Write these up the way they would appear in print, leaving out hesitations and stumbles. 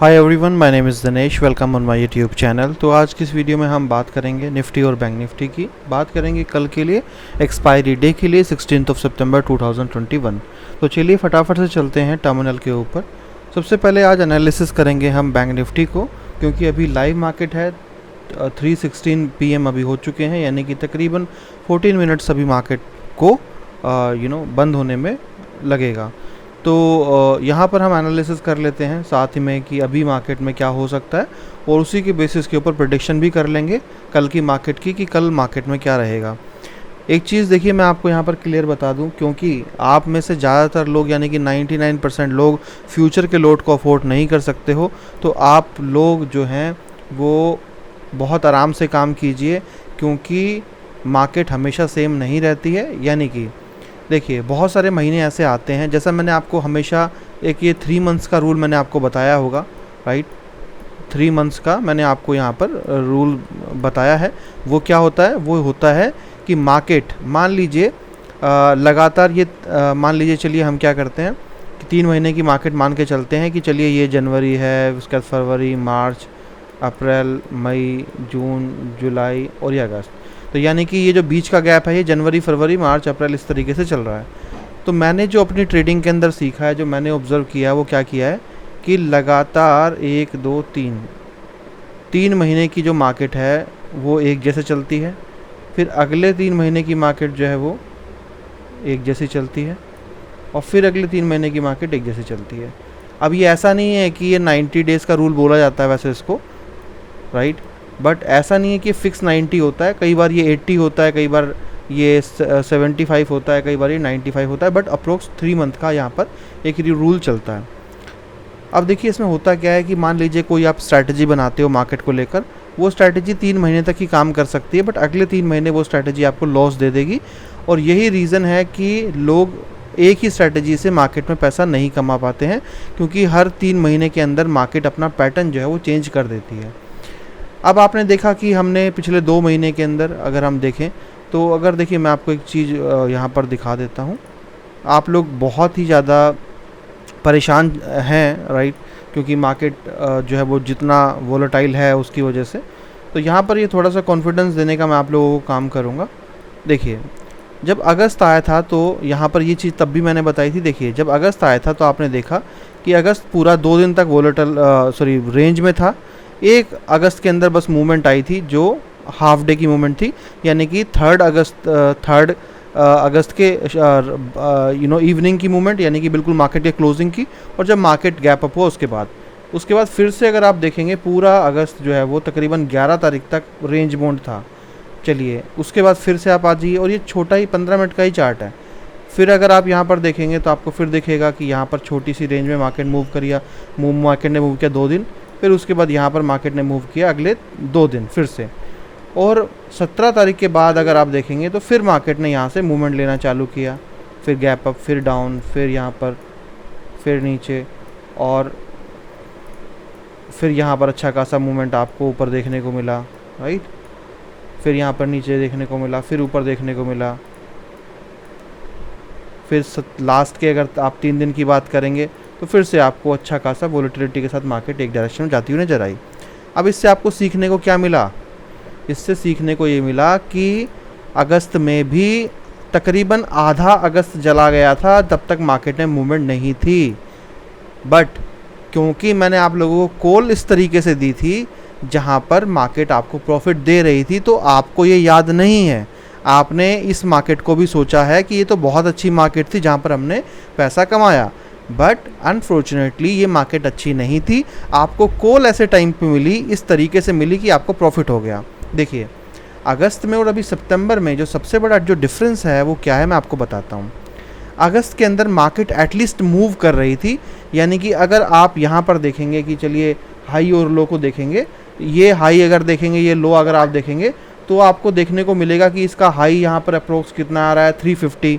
Hi everyone, my name is Dinesh. Welcome on my YouTube channel. तो आज की इस वीडियो में हम बात करेंगे निफ्टी और बैंक निफ्टी की। बात करेंगे कल के लिए, एक्सपायरी डे के लिए 16 सितंबर 2021। तो चलिए फटाफट से चलते हैं टर्मिनल के ऊपर। सबसे पहले आज एनालिसिस करेंगे हम बैंक निफ्टी को, क्योंकि अभी लाइव मार्केट है। 3:16 PM अभी हो चुके हैं, यानी कि तकरीबन 14 मिनट्स अभी मार्केट को बंद होने में लगेगा। तो यहाँ पर हम एनालिसिस कर लेते हैं साथ ही में कि अभी मार्केट में क्या हो सकता है, और उसी के बेसिस के ऊपर प्रेडिक्शन भी कर लेंगे कल की मार्केट की, कि कल मार्केट में क्या रहेगा। एक चीज़ देखिए, मैं आपको यहाँ पर क्लियर बता दूँ, क्योंकि आप में से ज़्यादातर लोग यानी कि 99% लोग फ्यूचर के लोड को अफोर्ड नहीं कर सकते हो। तो आप लोग जो हैं वो बहुत आराम से काम कीजिए, क्योंकि मार्केट हमेशा सेम नहीं रहती है। यानी कि देखिए, बहुत सारे महीने ऐसे आते हैं, जैसा मैंने आपको हमेशा एक ये 3 मंथ्स का रूल मैंने आपको बताया होगा, राइट। 3 मंथ्स का मैंने आपको यहाँ पर रूल बताया है। वो क्या होता है? वो होता है कि मार्केट मान लीजिए लगातार ये मान लीजिए, चलिए हम क्या करते हैं कि 3 महीने की मार्केट मान के चलते हैं कि चलिए ये जनवरी है, उसके बाद फरवरी, मार्च, अप्रैल, मई, जून, जुलाई और ये अगस्त। तो यानी कि ये जो बीच का गैप है, ये जनवरी, फरवरी, मार्च, अप्रैल इस तरीके से चल रहा है। तो मैंने जो अपनी ट्रेडिंग के अंदर सीखा है, जो मैंने ऑब्ज़र्व किया है, वो क्या किया है कि लगातार 1, 2, 3 महीने की जो मार्केट है वो एक जैसे चलती है। फिर अगले 3 महीने की मार्केट जो है वो एक जैसी चलती है, और फिर अगले 3 महीने की मार्केट एक जैसी चलती है। अब ये ऐसा नहीं है कि ये 90 डेज़ का रूल बोला जाता है वैसे इसको, राइट। बट ऐसा नहीं है कि फ़िक्स 90 होता है, कई बार ये 80 होता है, कई बार ये 75 होता है, कई बार ये 95 होता है। बट अप्रोक्स 3 मंथ का यहाँ पर एक रूल चलता है। अब देखिए, इसमें होता क्या है कि मान लीजिए कोई आप स्ट्रैटेजी बनाते हो मार्केट को लेकर, वो स्ट्रैटेजी 3 महीने तक ही काम कर सकती है, बट अगले 3 महीने वो स्ट्रैटेजी आपको लॉस दे देगी। और यही रीज़न है कि लोग एक ही स्ट्रैटेजी से मार्केट में पैसा नहीं कमा पाते हैं, क्योंकि हर 3 महीने के अंदर मार्केट अपना पैटर्न जो है वो चेंज कर देती है। अब आपने देखा कि हमने पिछले 2 महीने के अंदर अगर हम देखें, तो अगर देखिए मैं आपको एक चीज़ यहाँ पर दिखा देता हूँ। आप लोग बहुत ही ज़्यादा परेशान हैं, राइट, क्योंकि मार्केट जो है वो जितना वोलेटाइल है उसकी वजह से। तो यहाँ पर ये थोड़ा सा कॉन्फिडेंस देने का मैं आप लोगों को काम करूँगा। देखिए, जब अगस्त आया था तो यहाँ पर ये चीज़ तब भी मैंने बताई थी। देखिए, जब अगस्त आया था तो आपने देखा कि अगस्त पूरा 2 दिन तक रेंज में था। 1 अगस्त के अंदर बस मूवमेंट आई थी, जो हाफ डे की मूवमेंट थी, यानी कि 3 अगस्त के इवनिंग की मूवमेंट, यानी कि बिल्कुल मार्केट के क्लोजिंग की। और जब मार्केट गैप अप हुआ उसके बाद फिर से अगर आप देखेंगे, पूरा अगस्त जो है वो तकरीबन 11 तारीख तक रेंज बाउंड था। चलिए, उसके बाद फिर से आप आ जाइए, और ये छोटा ही 15 मिनट का ही चार्ट है। फिर अगर आप यहाँ पर देखेंगे तो आपको फिर दिखेगा कि यहाँ पर छोटी सी रेंज में मार्केट मार्केट ने मूव किया 2 दिन। फिर उसके बाद यहाँ पर मार्केट ने मूव किया अगले 2 दिन फिर से। और 17 तारीख के बाद अगर आप देखेंगे तो फिर मार्केट ने यहाँ से मूवमेंट लेना चालू किया। फिर गैप अप, फिर डाउन, फिर यहाँ पर, फिर नीचे, और फिर यहाँ पर अच्छा खासा मूवमेंट आपको ऊपर देखने को मिला, राइट। फिर यहाँ पर नीचे देखने को मिला, फिर ऊपर देखने को मिला। फिर लास्ट के अगर आप 3 दिन की बात करेंगे तो फिर से आपको अच्छा खासा वोलेटिलिटी के साथ मार्केट एक डायरेक्शन में जाती हुई नजर आई। अब इससे आपको सीखने को क्या मिला? इससे सीखने को ये मिला कि अगस्त में भी तकरीबन आधा अगस्त जला गया था, तब तक मार्केट में मूवमेंट नहीं थी। बट क्योंकि मैंने आप लोगों को कॉल इस तरीके से दी थी जहाँ पर मार्केट आपको प्रॉफिट दे रही थी, तो आपको ये याद नहीं है। आपने इस मार्केट को भी सोचा है कि ये तो बहुत अच्छी मार्केट थी जहाँ पर हमने पैसा कमाया, बट अनफॉर्चुनेटली ये मार्केट अच्छी नहीं थी। आपको कॉल ऐसे टाइम पे मिली, इस तरीके से मिली कि आपको प्रॉफिट हो गया। देखिए, अगस्त में और अभी सितंबर में जो सबसे बड़ा जो डिफरेंस है वो क्या है, मैं आपको बताता हूँ। अगस्त के अंदर मार्केट एटलीस्ट मूव कर रही थी, यानी कि अगर आप यहाँ पर देखेंगे कि चलिए हाई और लो को देखेंगे, ये हाई अगर देखेंगे, ये लो अगर आप देखेंगे, तो आपको देखने को मिलेगा कि इसका हाई यहाँ पर अप्रोक्स कितना आ रहा है, 350,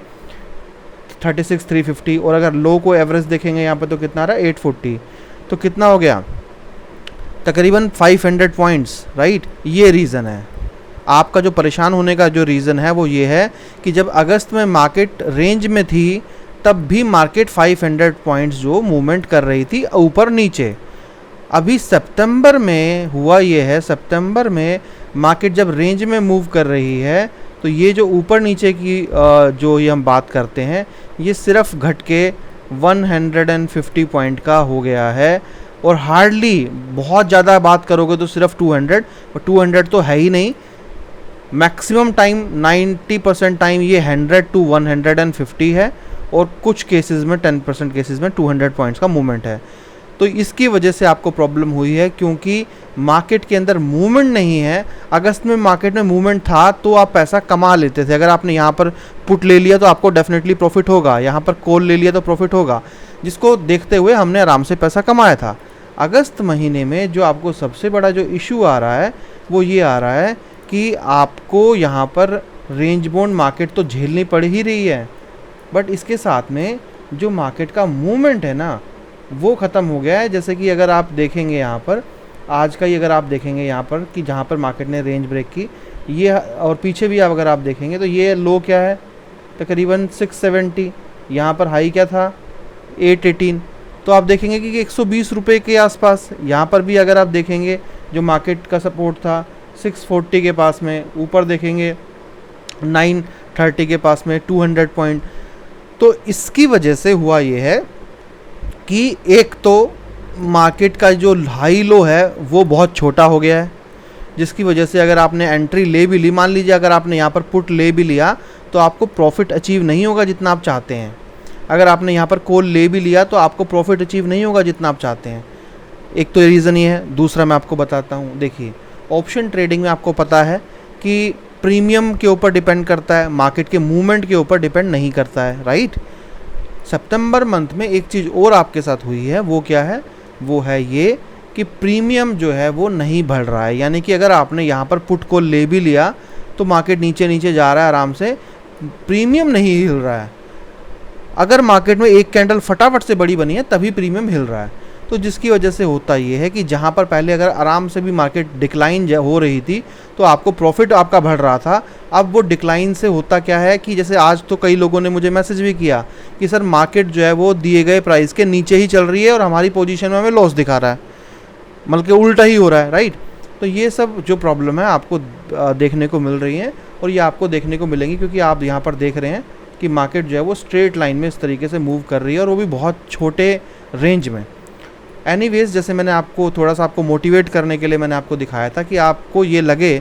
36, 350। और अगर लो को एवरेज देखेंगे यहाँ पर तो कितना आ रहा है, 840। तो कितना हो गया, तकरीबन 500 पॉइंट्स, राइट। ये रीज़न है आपका जो परेशान होने का जो रीज़न है वो ये है कि जब अगस्त में मार्केट रेंज में थी, तब भी मार्केट 500 पॉइंट्स जो मूवमेंट कर रही थी ऊपर नीचे। अभी सितंबर में हुआ ये है, सितंबर में मार्केट जब रेंज में मूव कर रही है तो ये जो ऊपर नीचे की जो ये हम बात करते हैं, ये सिर्फ घट के 150 पॉइंट का हो गया है। और हार्डली, बहुत ज़्यादा बात करोगे तो सिर्फ 200, और 200 तो है ही नहीं। मैक्सिमम टाइम 90% टाइम ये 100 to 150 है, और कुछ केसेस में 10% केसेस में 200 पॉइंट्स का मूवमेंट है। तो इसकी वजह से आपको प्रॉब्लम हुई है, क्योंकि मार्केट के अंदर मूवमेंट नहीं है। अगस्त में मार्केट में मूवमेंट था तो आप पैसा कमा लेते थे। अगर आपने यहाँ पर पुट ले लिया तो आपको डेफिनेटली प्रॉफिट होगा, यहाँ पर कॉल ले लिया तो प्रॉफिट होगा, जिसको देखते हुए हमने आराम से पैसा कमाया था। अगस्त महीने में जो आपको सबसे बड़ा जो इशू आ रहा है वो ये आ रहा है कि आपको यहाँ पर रेंज बाउंड मार्केट तो झेलनी पड़ ही रही है, बट इसके साथ में जो मार्केट का मूवमेंट है ना, वो ख़त्म हो गया है। जैसे कि अगर आप देखेंगे यहाँ पर आज का ही अगर आप देखेंगे यहाँ पर कि जहाँ पर मार्केट ने रेंज ब्रेक की, ये और पीछे भी अगर आप देखेंगे तो ये लो क्या है, तकरीबन 670। यहाँ पर हाई क्या था, 818। तो आप देखेंगे कि 120 रुपये के आसपास। यहाँ पर भी अगर आप देखेंगे जो मार्केट का सपोर्ट था 640 के पास में, ऊपर देखेंगे 930 के पास में, 200 पॉइंट। तो इसकी वजह से हुआ ये है कि एक तो मार्केट का जो हाई लो है वो बहुत छोटा हो गया है, जिसकी वजह से अगर आपने एंट्री ले भी ली, मान लीजिए अगर आपने यहाँ पर पुट ले भी लिया तो आपको प्रॉफिट अचीव नहीं होगा जितना आप चाहते हैं। अगर आपने यहाँ पर कॉल ले भी लिया तो आपको प्रॉफिट अचीव नहीं होगा जितना आप चाहते हैं। एक तो रीज़न ये है। दूसरा मैं आपको बताता हूँ, देखिए ऑप्शन ट्रेडिंग में आपको पता है कि प्रीमियम के ऊपर डिपेंड करता है, मार्केट के मूवमेंट के ऊपर डिपेंड नहीं करता है, राइट। सितंबर मंथ में एक चीज़ और आपके साथ हुई है, वो क्या है, वो है ये कि प्रीमियम जो है वो नहीं बढ़ रहा है। यानी कि अगर आपने यहाँ पर पुट कॉल ले भी लिया तो मार्केट नीचे नीचे जा रहा है आराम से, प्रीमियम नहीं हिल रहा है। अगर मार्केट में एक कैंडल फटाफट से बड़ी बनी है तभी प्रीमियम हिल रहा है। तो जिसकी वजह से होता ये है कि जहाँ पर पहले अगर आराम से भी मार्केट डिक्लाइन हो रही थी तो आपको प्रॉफिट आपका बढ़ रहा था, अब वो डिक्लाइन से होता क्या है कि जैसे आज तो कई लोगों ने मुझे मैसेज भी किया कि सर मार्केट जो है वो दिए गए प्राइस के नीचे ही चल रही है और हमारी पोजीशन में हमें लॉस दिखा रहा है, बल्कि उल्टा ही हो रहा है, राइट। तो ये सब जो प्रॉब्लम है आपको देखने को मिल रही है, और ये आपको देखने को मिलेंगी क्योंकि आप यहाँ पर देख रहे हैं कि मार्केट जो है वो स्ट्रेट लाइन में इस तरीके से मूव कर रही है, और वो भी बहुत छोटे रेंज में। एनीवेज, जैसे मैंने आपको थोड़ा सा आपको मोटिवेट करने के लिए मैंने आपको दिखाया था कि आपको ये लगे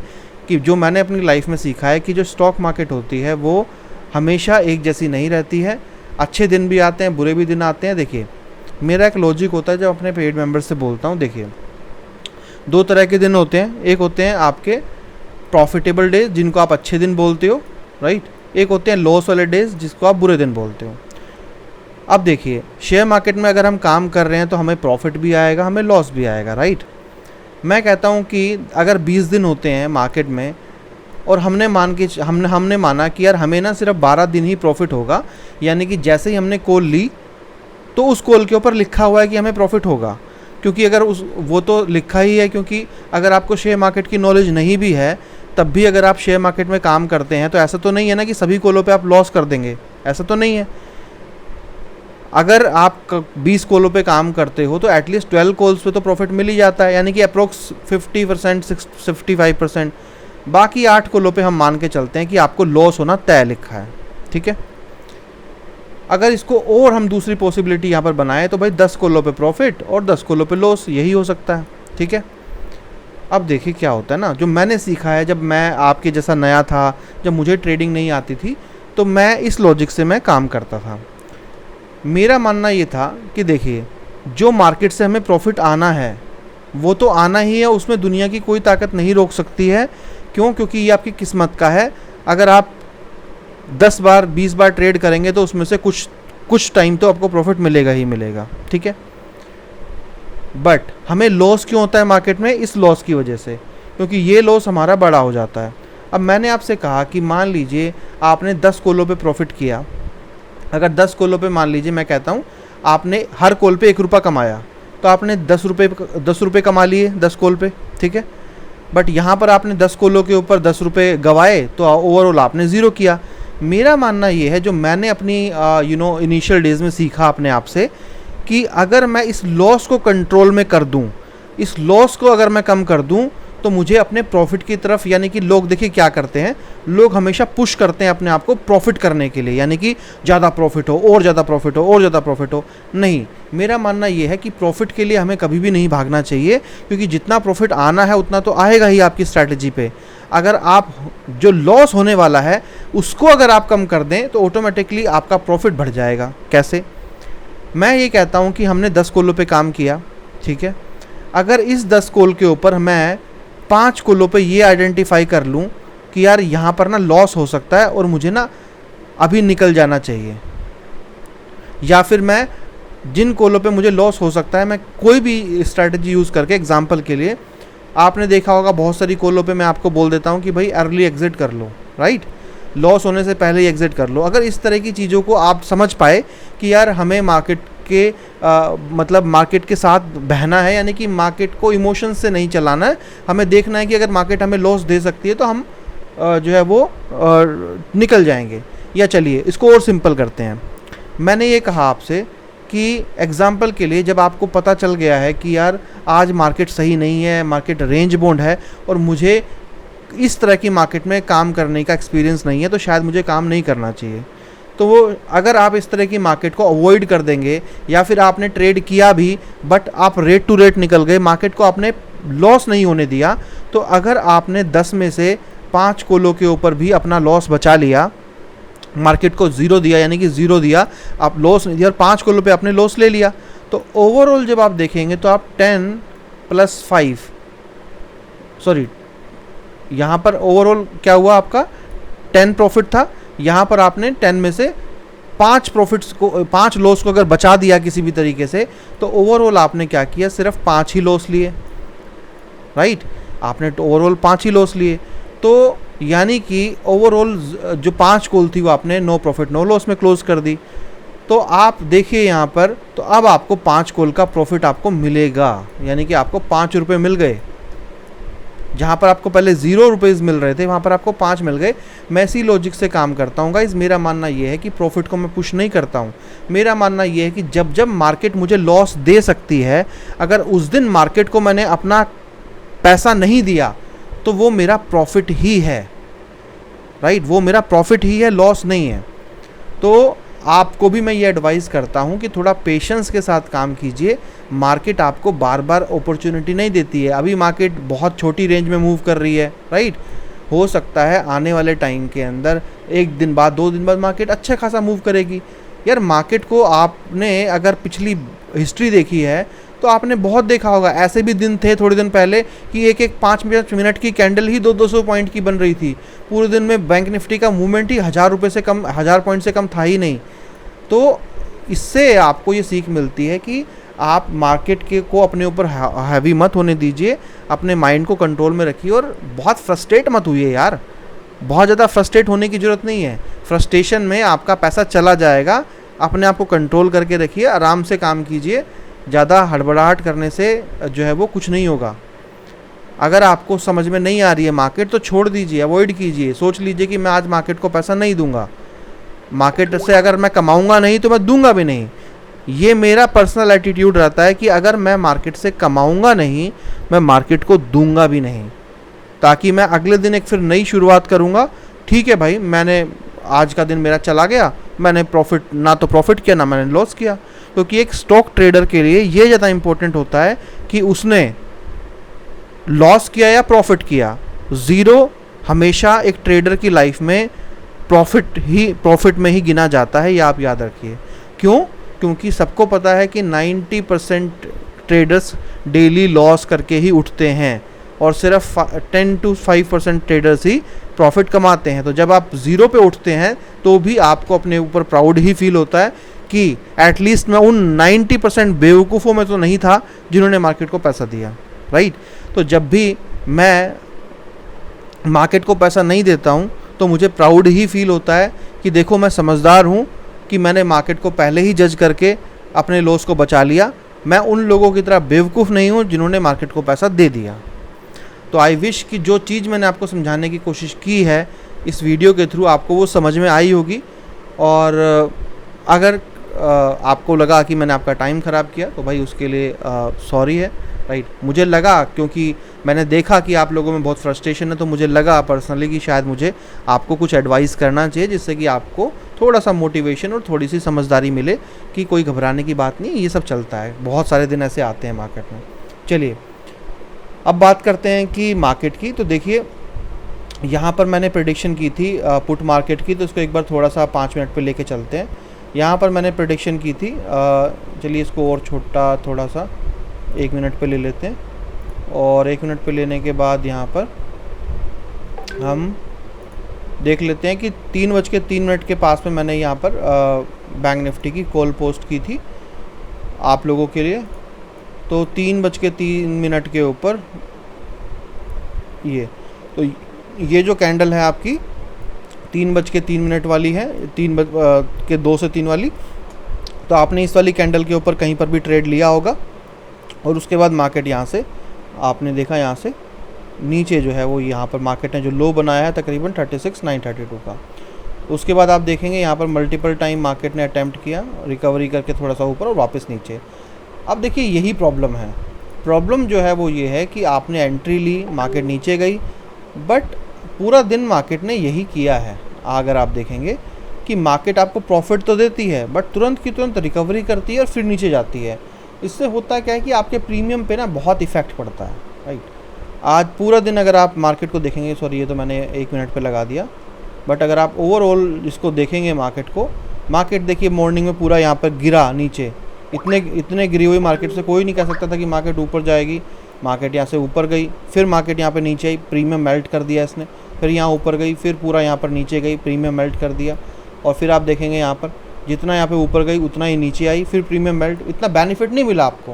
कि जो मैंने अपनी लाइफ में सीखा है कि जो स्टॉक मार्केट होती है वो हमेशा एक जैसी नहीं रहती है। अच्छे दिन भी आते हैं, बुरे भी दिन आते हैं। देखिए मेरा एक लॉजिक होता है जब अपने पेड मेंबर से बोलता हूँ, देखिए दो तरह के दिन होते हैं। एक होते हैं आपके प्रॉफिटेबल डेज जिनको आप अच्छे दिन बोलते हो, राइट। एक होते हैं लॉस वाले डेज जिसको आप बुरे दिन बोलते हो। अब देखिए शेयर मार्केट में अगर हम काम कर रहे हैं तो हमें प्रॉफिट भी आएगा, हमें लॉस भी आएगा, राइट। मैं कहता हूँ कि अगर 20 दिन होते हैं मार्केट में और हमने माना कि यार हमें ना सिर्फ 12 दिन ही प्रॉफिट होगा, यानी कि जैसे ही हमने कॉल ली तो उस कॉल के ऊपर लिखा हुआ है कि हमें प्रॉफिट होगा, क्योंकि अगर वो तो लिखा ही है। क्योंकि अगर आपको शेयर मार्केट की नॉलेज नहीं भी है तब भी अगर आप शेयर मार्केट में काम करते हैं तो ऐसा तो नहीं है ना कि सभी कॉलों पे आप लॉस कर देंगे, ऐसा तो नहीं है। अगर आप 20 कॉलों पे काम करते हो तो एटलीस्ट 12 कॉल्स पे तो प्रॉफिट मिल ही जाता है, यानी कि अप्रोक्स 50% 55%। बाकी 8 कॉलों पे हम मान के चलते हैं कि आपको लॉस होना तय लिखा है, ठीक है। अगर इसको और हम दूसरी पॉसिबिलिटी यहाँ पर बनाएं तो भाई 10 कॉलों पे प्रॉफिट और 10 कॉलों पे लॉस, यही हो सकता है, ठीक है। अब देखिए क्या होता है ना, जो मैंने सीखा है जब मैं आपके जैसा नया था, जब मुझे ट्रेडिंग नहीं आती थी, तो मैं इस लॉजिक से मैं काम करता था। मेरा मानना ये था कि देखिए जो मार्केट से हमें प्रॉफिट आना है वो तो आना ही है, उसमें दुनिया की कोई ताकत नहीं रोक सकती है। क्यों? क्योंकि ये आपकी किस्मत का है। अगर आप 10 बार 20 बार ट्रेड करेंगे तो उसमें से कुछ टाइम तो आपको प्रॉफिट मिलेगा ही मिलेगा, ठीक है। बट हमें लॉस क्यों होता है मार्केट में? इस लॉस की वजह से, क्योंकि ये लॉस हमारा बड़ा हो जाता है। अब मैंने आपसे कहा कि मान लीजिए आपने 10 कॉलों पे प्रॉफिट किया। अगर 10 कॉलों पे मान लीजिए मैं कहता हूँ आपने हर कॉल पे 1 रुपया कमाया, तो आपने 10 रुपये कमा लिए 10 कॉल पे, ठीक है। बट यहाँ पर आपने 10 कॉलों के ऊपर 10 रुपये गवाए तो ओवरऑल आपने ज़ीरो किया। मेरा मानना ये है, जो मैंने अपनी इनिशियल डेज में सीखा अपने आप से, कि अगर मैं इस लॉस को कंट्रोल में कर दूं, इस लॉस को अगर मैं कम कर दूं तो मुझे अपने प्रॉफिट की तरफ, यानी कि लोग देखिए क्या करते हैं, लोग हमेशा पुश करते हैं अपने आप को प्रॉफिट करने के लिए, यानी कि ज़्यादा प्रॉफिट हो और ज़्यादा प्रॉफिट हो और ज़्यादा प्रॉफिट हो। नहीं, मेरा मानना ये है कि प्रॉफिट के लिए हमें कभी भी नहीं भागना चाहिए, क्योंकि जितना प्रॉफिट आना है उतना तो आएगा ही आपकी स्ट्रैटेजी पे। अगर आप जो लॉस होने वाला है उसको अगर आप कम कर दें तो ऑटोमेटिकली आपका प्रॉफिट बढ़ जाएगा। कैसे? मैं ये कहता हूँ कि हमने 10 कॉलों पे काम किया, ठीक है, अगर इस 10 कॉल के ऊपर मैं 5 कॉलों पे ये आइडेंटिफाई कर लूँ कि यार यहाँ पर ना लॉस हो सकता है और मुझे ना अभी निकल जाना चाहिए, या फिर मैं जिन कॉलों पे मुझे लॉस हो सकता है, मैं कोई भी स्ट्रैटेजी यूज़ करके, एग्जांपल के लिए आपने देखा होगा बहुत सारी कॉलों पे मैं आपको बोल देता हूँ कि भाई अर्ली एग्जिट कर लो, राइट, लॉस होने से पहले ही एग्जिट कर लो। अगर इस तरह की चीज़ों को आप समझ पाए कि यार हमें मार्केट के मतलब मार्केट के साथ बहना है, यानी कि मार्केट को इमोशंस से नहीं चलाना है, हमें देखना है कि अगर मार्केट हमें लॉस दे सकती है तो हम जो है वो निकल जाएंगे। या चलिए इसको और सिंपल करते हैं। मैंने ये कहा आपसे कि एग्जाम्पल के लिए जब आपको पता चल गया है कि यार आज मार्केट सही नहीं है, मार्केट रेंज बाउंड है और मुझे इस तरह की मार्केट में काम करने का एक्सपीरियंस नहीं है, तो शायद मुझे काम नहीं करना चाहिए। तो वो अगर आप इस तरह की मार्केट को अवॉइड कर देंगे, या फिर आपने ट्रेड किया भी बट आप रेट टू रेट निकल गए, मार्केट को आपने लॉस नहीं होने दिया, तो अगर आपने 10 में से 5 कॉलों के ऊपर भी अपना लॉस बचा लिया, मार्केट को ज़ीरो दिया, यानी कि ज़ीरो दिया, आप लॉस नहीं दिया और 5 कॉलों पे आपने लॉस ले लिया, तो ओवरऑल जब आप देखेंगे तो आप 10 + 5 सॉरी यहाँ पर ओवरऑल क्या हुआ, आपका 10 प्रॉफिट था, यहाँ पर आपने 10 में से 5 प्रॉफिट्स को, 5 लॉस को अगर बचा दिया किसी भी तरीके से, तो ओवरऑल आपने क्या किया, सिर्फ 5 ही लॉस लिए, राइट, आपने ओवरऑल 5 ही लॉस लिए। तो यानी कि ओवरऑल जो 5 कॉल थी वो आपने नो प्रॉफिट नो लॉस में क्लोज कर दी। तो आप देखिए यहाँ पर, तो अब आपको 5 कॉल का प्रॉफिट आपको मिलेगा, यानी कि आपको 5 रुपये मिल गए। जहाँ पर आपको पहले 0 रुपीज़ मिल रहे थे वहाँ पर आपको 5 मिल गए। मैं इसी लॉजिक से काम करता हूँ गाइस। मेरा मानना ये है कि प्रॉफिट को मैं पुश नहीं करता हूँ। मेरा मानना ये है कि जब जब मार्केट मुझे लॉस दे सकती है, अगर उस दिन मार्केट को मैंने अपना पैसा नहीं दिया तो वो मेरा प्रॉफिट ही है, राइट, वो मेरा प्रॉफिट ही है, लॉस नहीं है। तो आपको भी मैं ये एडवाइस करता हूँ कि थोड़ा पेशेंस के साथ काम कीजिए। मार्केट आपको बार बार अपॉर्चुनिटी नहीं देती है। अभी मार्केट बहुत छोटी रेंज में मूव कर रही है, राइट, हो सकता है आने वाले टाइम के अंदर 1 दिन बाद 2 दिन बाद मार्केट अच्छा खासा मूव करेगी। यार मार्केट को आपने अगर पिछली हिस्ट्री देखी है तो आपने बहुत देखा होगा, ऐसे भी दिन थे थोड़े दिन पहले कि एक 5 मिनट की कैंडल ही 200 पॉइंट की बन रही थी। पूरे दिन में बैंक निफ्टी का मूवमेंट ही 1000 रुपये से कम, 1000 पॉइंट से कम था ही नहीं। तो इससे आपको ये सीख मिलती है कि आप मार्केट के को अपने ऊपर हैवी मत होने दीजिए, अपने माइंड को कंट्रोल में रखिए और बहुत फ्रस्ट्रेट मत हुइए यार। बहुत ज़्यादा फ्रस्ट्रेट होने की ज़रूरत नहीं है। फ्रस्ट्रेशन में आपका पैसा चला जाएगा। अपने आप को कंट्रोल करके रखिए, आराम से काम कीजिए। ज़्यादा हड़बड़ाहट करने से जो है वो कुछ नहीं होगा। अगर आपको समझ में नहीं आ रही है मार्केट तो छोड़ दीजिए, अवॉइड कीजिए। सोच लीजिए कि मैं आज मार्केट को पैसा नहीं दूंगा, मार्केट से अगर मैं कमाऊंगा नहीं तो मैं दूंगा भी नहीं। ये मेरा पर्सनल एटीट्यूड रहता है कि अगर मैं मार्केट से कमाऊंगा नहीं, मैं मार्केट को दूंगा भी नहीं, ताकि मैं अगले दिन एक फिर नई शुरुआत करूंगा। ठीक है भाई, मैंने आज का दिन मेरा चला गया, मैंने प्रॉफिट ना तो प्रॉफिट किया ना मैंने लॉस किया। क्योंकि एक स्टॉक ट्रेडर के लिए ये ज़्यादा इंपॉर्टेंट होता है कि उसने लॉस किया या प्रॉफिट किया। ज़ीरो हमेशा एक ट्रेडर की लाइफ में प्रॉफिट में ही गिना जाता है, ये आप याद रखिए। क्यों? क्योंकि सबको पता है कि 90% ट्रेडर्स डेली लॉस करके ही उठते हैं और सिर्फ 10 to 5% ट्रेडर्स ही प्रॉफिट कमाते हैं। तो जब आप ज़ीरो पे उठते हैं तो भी आपको अपने ऊपर प्राउड ही फील होता है कि एटलीस्ट मैं उन 90% बेवकूफ़ों में तो नहीं था जिन्होंने मार्केट को पैसा दिया, राइट। तो जब भी मैं मार्केट को पैसा नहीं देता हूँ तो मुझे प्राउड ही फील होता है कि देखो मैं समझदार हूँ कि मैंने मार्केट को पहले ही जज करके अपने लॉस को बचा लिया। मैं उन लोगों की तरह बेवकूफ़ नहीं हूँ जिन्होंने मार्केट को पैसा दे दिया। तो आई विश कि जो चीज़ मैंने आपको समझाने की कोशिश की है इस वीडियो के थ्रू आपको वो समझ में आई होगी। और अगर आपको लगा कि मैंने आपका टाइम ख़राब किया तो भाई उसके लिए सॉरी है। राइट। मुझे लगा, क्योंकि मैंने देखा कि आप लोगों में बहुत फ्रस्ट्रेशन है, तो मुझे लगा पर्सनली कि शायद मुझे आपको कुछ एडवाइस करना चाहिए जिससे कि आपको थोड़ा सा मोटिवेशन और थोड़ी सी समझदारी मिले कि कोई घबराने की बात नहीं, ये सब चलता है, बहुत सारे दिन ऐसे आते हैं मार्केट में। चलिए अब बात करते हैं कि मार्केट की। तो देखिए यहाँ पर मैंने प्रेडिक्शन की थी पुट मार्केट की, तो इसको एक बार थोड़ा सा 5 मिनट पे लेके चलते हैं। यहाँ पर मैंने प्रेडिक्शन की थी, चलिए इसको और छोटा थोड़ा सा 1 मिनट पे ले लेते हैं, और 1 मिनट पे लेने के बाद यहाँ पर हम देख लेते हैं कि 3:03 के पास में मैंने यहाँ पर बैंक निफ्टी की कॉल पोस्ट की थी आप लोगों के लिए। तो 3:03 के ऊपर ये, तो ये जो कैंडल है आपकी 3:03 वाली है, 2 से 3 वाली, तो आपने इस वाली कैंडल के ऊपर कहीं पर भी ट्रेड लिया होगा, और उसके बाद मार्केट यहाँ से आपने देखा, यहाँ से नीचे जो है वो यहाँ पर मार्केट ने जो लो बनाया है तकरीबन 36,932 का। उसके बाद आप देखेंगे यहाँ पर मल्टीपल टाइम मार्केट ने अटैम्प्ट किया रिकवरी करके थोड़ा सा ऊपर और वापस नीचे। अब देखिए यही प्रॉब्लम है, प्रॉब्लम जो है वो ये है कि आपने एंट्री ली, मार्केट नीचे गई, बट पूरा दिन मार्केट ने यही किया है। अगर आप देखेंगे कि मार्केट आपको प्रॉफिट तो देती है बट तुरंत की तुरंत रिकवरी करती है और फिर नीचे जाती है। इससे होता क्या है कि आपके प्रीमियम पे ना बहुत इफेक्ट पड़ता है, राइट। आज पूरा दिन अगर आप मार्केट को देखेंगे, सॉरी ये तो मैंने 1 मिनट पे लगा दिया, बट अगर आप ओवरऑल इसको देखेंगे मार्केट को, मार्केट देखिए मॉर्निंग में पूरा यहाँ पर गिरा नीचे, इतने गिरी हुई मार्केट से कोई नहीं कह सकता था कि मार्केट ऊपर जाएगी। मार्केट यहाँ से ऊपर गई, फिर मार्केट यहाँ पे नीचे आई, प्रीमियम मेल्ट कर दिया इसने, फिर यहाँ ऊपर गई, फिर पूरा यहाँ पर नीचे गई, प्रीमियम मेल्ट कर दिया, और फिर आप देखेंगे यहाँ पर जितना यहाँ पे ऊपर गई उतना ही नीचे आई, फिर प्रीमियम मेल्ट। इतना बेनिफिट नहीं मिला आपको,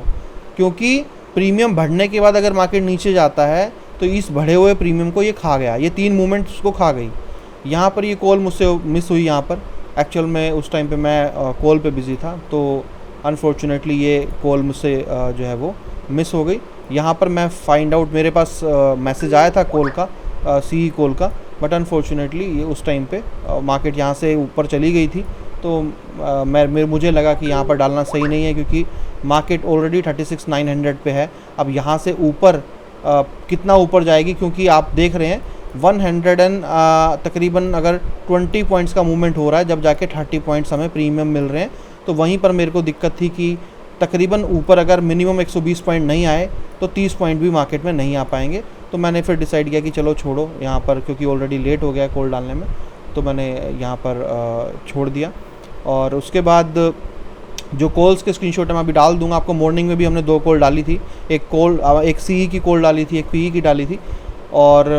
क्योंकि प्रीमियम बढ़ने के बाद अगर मार्केट नीचे जाता है तो इस बढ़े हुए प्रीमियम को ये खा गया, ये 3 मूवमेंट उसको खा गई। यहाँ पर ये कॉल मुझसे मिस हुई, यहाँ पर एक्चुअल में उस टाइम पे मैं कॉल पे बिज़ी था, तो अनफॉर्चुनेटली ये कॉल मुझसे जो है वो मिस हो गई। यहाँ पर मैं फाइंड आउट, मेरे पास मैसेज आया था कॉल का, सी कॉल का, बट अनफॉर्चुनेटली ये उस टाइम पे मार्केट यहाँ से ऊपर चली गई थी, तो मुझे लगा कि यहाँ पर डालना सही नहीं है, क्योंकि मार्केट ऑलरेडी 36,900 पे है। अब यहाँ से ऊपर कितना ऊपर जाएगी, क्योंकि आप देख रहे हैं 100 तकरीबन अगर 20 पॉइंट्स का मूवमेंट हो रहा है, जब जाके 30 पॉइंट्स हमें प्रीमियम मिल रहे हैं। तो वहीं पर मेरे को दिक्कत थी कि तकरीबन ऊपर अगर मिनिमम 120 पॉइंट नहीं आए तो 30 पॉइंट भी मार्केट में नहीं आ पाएंगे। तो मैंने फिर डिसाइड किया कि चलो छोड़ो यहाँ पर, क्योंकि ऑलरेडी लेट हो गया कॉल डालने में, तो मैंने यहाँ पर छोड़ दिया। और उसके बाद जो कॉल्स के स्क्रीनशॉट मैं अभी डाल दूंगा आपको। मॉर्निंग में भी हमने 2 कॉल डाली थी, एक सीई की कॉल डाली थी, एक पीई की डाली थी, और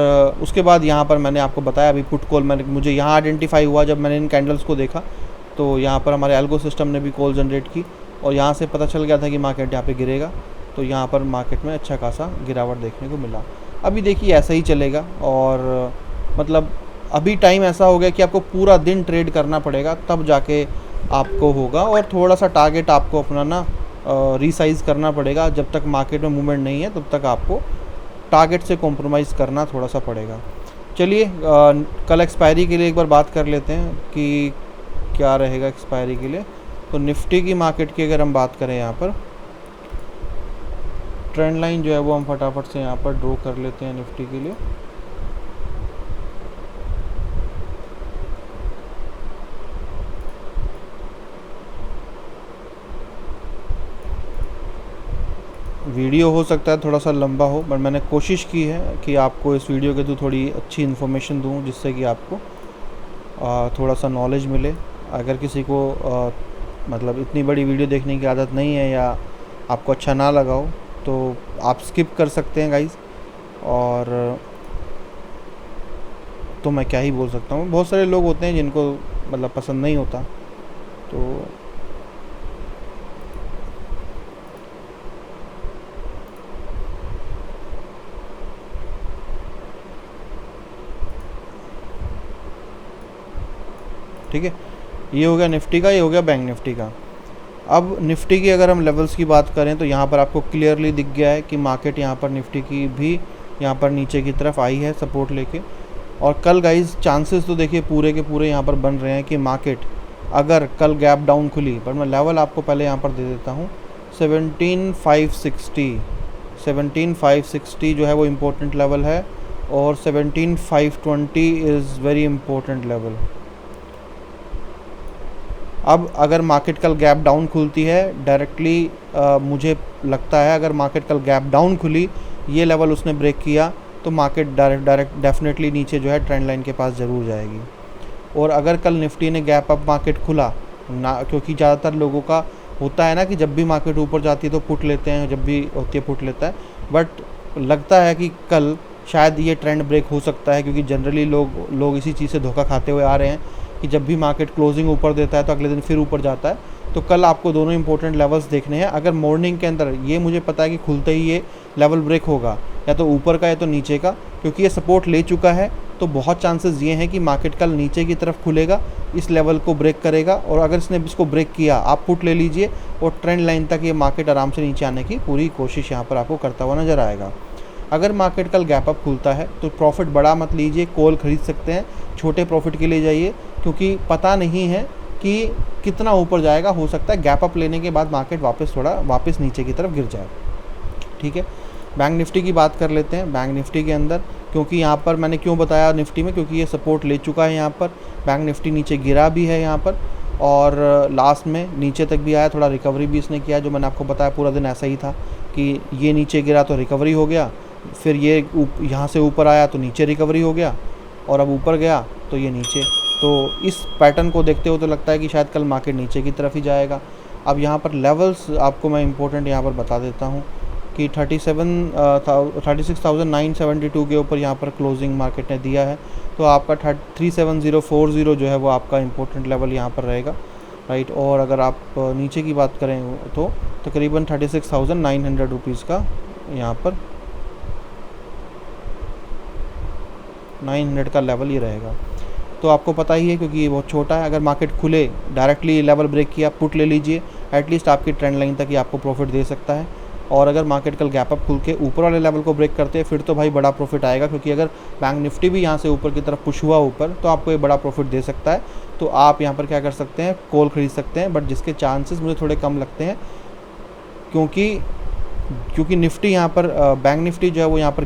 उसके बाद यहाँ पर मैंने आपको बताया अभी पुट कॉल मुझे यहाँ आइडेंटिफाई हुआ जब मैंने इन कैंडल्स को देखा, तो यहाँ पर हमारे एल्गो सिस्टम ने भी कॉल जनरेट की, और यहाँ से पता चल गया था कि मार्केट यहाँ पे गिरेगा, तो यहाँ पर मार्केट में अच्छा खासा गिरावट देखने को मिला। अभी देखिए ऐसा ही चलेगा, और मतलब अभी टाइम ऐसा हो गया कि आपको पूरा दिन ट्रेड करना पड़ेगा, तब जाके आपको होगा, और थोड़ा सा टारगेट आपको अपना ना रीसाइज़ करना पड़ेगा। जब तक मार्केट में मूवमेंट नहीं है तब तक आपको टारगेट से कॉम्प्रोमाइज़ करना थोड़ा सा पड़ेगा। चलिए कल एक्सपायरी के लिए एक बार बात कर लेते हैं कि क्या रहेगा एक्सपायरी के लिए। तो निफ्टी की मार्केट की अगर हम बात करें, यहाँ पर ट्रेंड लाइन जो है वो हम फटाफट से यहाँ पर ड्रॉ कर लेते हैं निफ्टी के लिए। वीडियो हो सकता है थोड़ा सा लंबा हो, बट मैंने कोशिश की है कि आपको इस वीडियो के थ्रू थोड़ी अच्छी इन्फॉर्मेशन दूं, जिससे कि आपको थोड़ा सा नॉलेज मिले। अगर किसी को मतलब इतनी बड़ी वीडियो देखने की आदत नहीं है या आपको अच्छा ना लगा हो तो आप स्किप कर सकते हैं गाइज़। और तो मैं क्या ही बोल सकता हूँ, बहुत सारे लोग होते हैं जिनको मतलब पसंद नहीं होता, तो ठीक है। ये हो गया निफ्टी का, ये हो गया बैंक निफ्टी का। अब निफ्टी की अगर हम लेवल्स की बात करें तो यहाँ पर आपको क्लियरली दिख गया है कि मार्केट यहाँ पर निफ्टी की भी यहाँ पर नीचे की तरफ आई है सपोर्ट लेके। और कल गाइज चांसेस तो देखिए पूरे के पूरे यहाँ पर बन रहे हैं कि मार्केट अगर कल गैप डाउन खुली, पर मैं लेवल आपको पहले यहाँ पर दे देता हूँ 17,560 17,560 जो है वो इम्पोर्टेंट लेवल है, और 17,520 इज़ वेरी इम्पोर्टेंट लेवल। अब अगर मार्केट कल गैप डाउन खुलती है डायरेक्टली, मुझे लगता है अगर मार्केट कल गैप डाउन खुली, ये लेवल उसने ब्रेक किया, तो मार्केट डायरेक्ट डेफिनेटली नीचे जो है ट्रेंड लाइन के पास ज़रूर जाएगी। और अगर कल निफ्टी ने गैप अप मार्केट खुला ना, क्योंकि ज़्यादातर लोगों का होता है ना कि जब भी मार्केट ऊपर जाती है तो पुट लेते हैं, जब भी होती है पुट लेता है, बट लगता है कि कल शायद ये ट्रेंड ब्रेक हो सकता है, क्योंकि जनरली लोग इसी चीज़ से धोखा खाते हुए आ रहे हैं कि जब भी मार्केट क्लोजिंग ऊपर देता है तो अगले दिन फिर ऊपर जाता है। तो कल आपको दोनों इंपॉर्टेंट लेवल्स देखने हैं। अगर मॉर्निंग के अंदर ये मुझे पता है कि खुलते ही ये लेवल ब्रेक होगा, या तो ऊपर का या तो नीचे का, क्योंकि ये सपोर्ट ले चुका है, तो बहुत चांसेस ये हैं कि मार्केट कल नीचे की तरफ खुलेगा, इस लेवल को ब्रेक करेगा, और अगर इसने इसको ब्रेक किया, आप पुट ले लीजिए और ट्रेंड लाइन तक ये मार्केट आराम से नीचे आने की पूरी कोशिश यहाँ पर आपको करता हुआ नज़र आएगा। अगर मार्केट कल गैप अप खुलता है तो प्रॉफिट बड़ा मत लीजिए, कॉल खरीद सकते हैं, छोटे प्रॉफिट के लिए जाइए, क्योंकि पता नहीं है कि कितना ऊपर जाएगा। हो सकता है गैप अप लेने के बाद मार्केट वापस नीचे की तरफ गिर जाए। ठीक है, बैंक निफ्टी की बात कर लेते हैं। बैंक निफ्टी के अंदर, क्योंकि यहाँ पर मैंने क्यों बताया निफ्टी में, क्योंकि ये सपोर्ट ले चुका है यहाँ पर, बैंक निफ्टी नीचे गिरा भी है यहाँ पर, और लास्ट में नीचे तक भी आया, थोड़ा रिकवरी भी इसने किया, जो मैंने आपको बताया पूरा दिन ऐसा ही था कि ये नीचे गिरा तो रिकवरी हो गया, फिर ये यहाँ से ऊपर आया तो नीचे रिकवरी हो गया, और अब ऊपर गया तो ये नीचे। तो इस पैटर्न को देखते हो तो लगता है कि शायद कल मार्केट नीचे की तरफ ही जाएगा। अब यहाँ पर लेवल्स आपको मैं इंपॉर्टेंट यहाँ पर बता देता हूँ कि 36,972 के ऊपर यहाँ पर क्लोजिंग मार्केट ने दिया है, तो आपका 37040 जो है वो आपका इम्पोर्टेंट लेवल यहाँ पर रहेगा, राइट। और अगर आप नीचे की बात करें तो तकरीबन 36,900 रुपीज़ का यहाँ पर 900 का लेवल ही रहेगा। तो आपको पता ही है, क्योंकि ये बहुत छोटा है। अगर मार्केट खुले डायरेक्टली लेवल ब्रेक किया, पुट ले लीजिए, एटलीस्ट आपकी ट्रेंड लाइन तक ही आपको प्रॉफिट दे सकता है। और अगर मार्केट कल गैप अप खुल के ऊपर वाले लेवल को ब्रेक करते हैं, फिर तो भाई बड़ा प्रॉफिट आएगा, क्योंकि अगर बैंक निफ्टी भी यहाँ से ऊपर की तरफ पुश हुआ ऊपर, तो आपको ये बड़ा प्रॉफिट दे सकता है। तो आप यहाँ पर क्या कर सकते हैं, कॉल खरीद सकते हैं, बट जिसके चांसेस मुझे थोड़े कम लगते हैं, क्योंकि निफ्टी यहाँ पर बैंक निफ्टी जो है वो यहाँ पर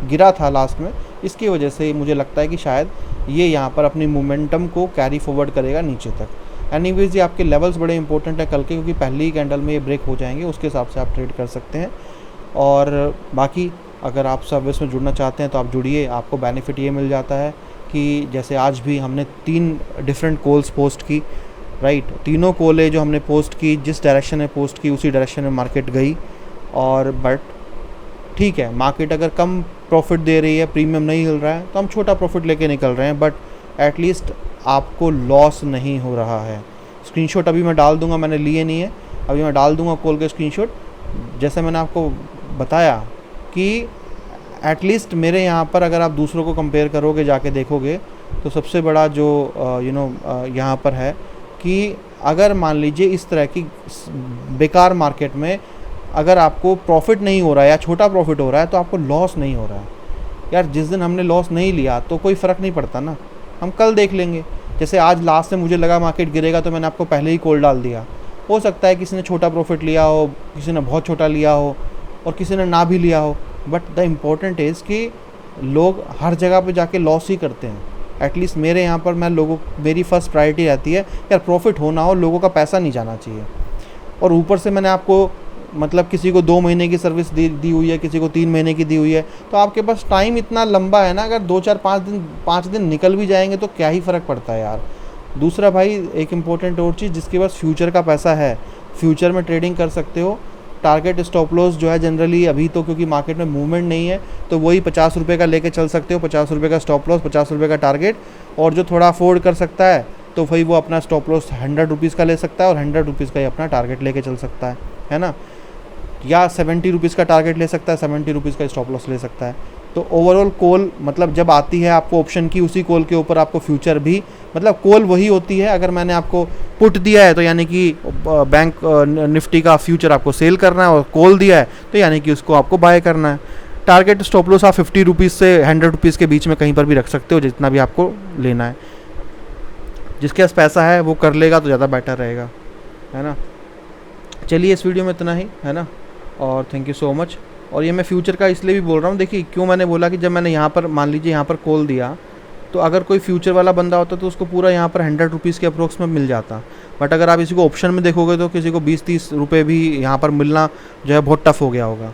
गिरा था लास्ट में, इसकी वजह से मुझे लगता है कि शायद ये यहाँ पर अपनी मोमेंटम को कैरी फॉरवर्ड करेगा नीचे तक। एनीवेज ये आपके लेवल्स बड़े इंपॉर्टेंट है कल के, क्योंकि पहली ही कैंडल में ये ब्रेक हो जाएंगे, उसके हिसाब से आप ट्रेड कर सकते हैं। और बाकी अगर आप सर्विस में जुड़ना चाहते हैं तो आप जुड़िए, आपको बेनिफिट ये मिल जाता है कि जैसे आज भी हमने 3 डिफरेंट कॉल्स पोस्ट की, राइट। तीनों कॉलें जो हमने पोस्ट की, जिस डायरेक्शन में पोस्ट की उसी डायरेक्शन में मार्केट गई। और बट ठीक है, मार्केट अगर कम प्रॉफिट दे रही है, प्रीमियम नहीं हिल रहा है, तो हम छोटा प्रॉफिट लेके निकल रहे हैं, बट एटलीस्ट आपको लॉस नहीं हो रहा है। स्क्रीनशॉट अभी मैं डाल दूंगा, मैंने लिए नहीं है, अभी मैं डाल दूंगा कॉल के स्क्रीनशॉट। जैसे मैंने आपको बताया कि एटलीस्ट मेरे यहाँ पर अगर आप दूसरों को कंपेयर करोगे, जाके देखोगे, तो सबसे बड़ा जो यहाँ पर है कि अगर मान लीजिए इस तरह की बेकार मार्केट में अगर आपको प्रॉफिट नहीं हो रहा है या छोटा प्रॉफिट हो रहा है, तो आपको लॉस नहीं हो रहा है। यार जिस दिन हमने लॉस नहीं लिया तो कोई फ़र्क नहीं पड़ता ना, हम कल देख लेंगे। जैसे आज लास्ट में मुझे लगा मार्केट गिरेगा, तो मैंने आपको पहले ही कॉल डाल दिया। हो सकता है किसी ने छोटा प्रॉफिट लिया हो, किसी ने बहुत छोटा लिया हो, और किसी ने ना भी लिया हो, बट द इम्पोर्टेंट इज़ कि लोग हर जगह पे जाके लॉस ही करते हैं। एटलीस्ट मेरे यहाँ पर मेरी फर्स्ट प्रायोरिटी रहती है यार प्रॉफिट होना हो, लोगों का पैसा नहीं जाना चाहिए। और ऊपर से मैंने आपको मतलब किसी को 2 महीने की सर्विस दी हुई है, किसी को 3 महीने की दी हुई है, तो आपके पास टाइम इतना लंबा है ना, अगर 2 4 5 दिन निकल भी जाएंगे तो क्या ही फ़र्क पड़ता है यार। दूसरा भाई एक इम्पोर्टेंट और चीज़, जिसके पास फ्यूचर का पैसा है, फ्यूचर में ट्रेडिंग कर सकते हो। टारगेट स्टॉप लॉस जो है जनरली अभी तो क्योंकि मार्केट में मूवमेंट नहीं है, तो वही 50 रुपये का लेके चल सकते हो। 50 रुपये का स्टॉप लॉस, 50 रुपये का टारगेट, और जो थोड़ा अफोर्ड कर सकता है तो भाई वो अपना स्टॉप लॉस 100 रुपीज़ का ले सकता है, और 100 रुपीज़ का ही अपना टारगेट लेके चल सकता है ना। या 70 रुपीज़ का टारगेट ले सकता है, 70 रुपीज़ का स्टॉप लॉस ले सकता है। तो ओवरऑल कॉल मतलब जब आती है आपको ऑप्शन की, उसी कॉल के ऊपर आपको फ्यूचर भी, मतलब कॉल वही होती है। अगर मैंने आपको पुट दिया है तो यानी कि बैंक निफ्टी का फ्यूचर आपको सेल करना है, और कॉल दिया है तो यानी कि उसको आपको बाय करना है। टारगेट स्टॉप लॉस आप 50 रुपीज़ से 100 रुपीज़ के बीच में कहीं पर भी रख सकते हो, जितना भी आपको लेना है। जिसके पास पैसा है वो कर लेगा तो ज़्यादा बेटर रहेगा, है ना। चलिए इस वीडियो में इतना ही, है ना, और थैंक यू सो मच। और ये मैं फ्यूचर का इसलिए भी बोल रहा हूँ, देखिए क्यों मैंने बोला कि जब मैंने यहाँ पर मान लीजिए यहाँ पर कॉल दिया, तो अगर कोई फ्यूचर वाला बंदा होता तो उसको पूरा यहाँ पर 100 रुपीज़ के अप्रोक्स में मिल जाता। बट अगर आप इसी को ऑप्शन में देखोगे तो किसी को 20-30 रुपये भी यहाँ पर मिलना जो है बहुत टफ हो गया होगा।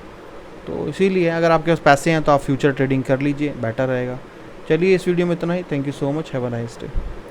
तो इसीलिए अगर आपके पास पैसे हैं तो आप फ्यूचर ट्रेडिंग कर लीजिए, बेटर रहेगा। चलिए इस वीडियो में इतना ही। Thank you so much, have a nice day.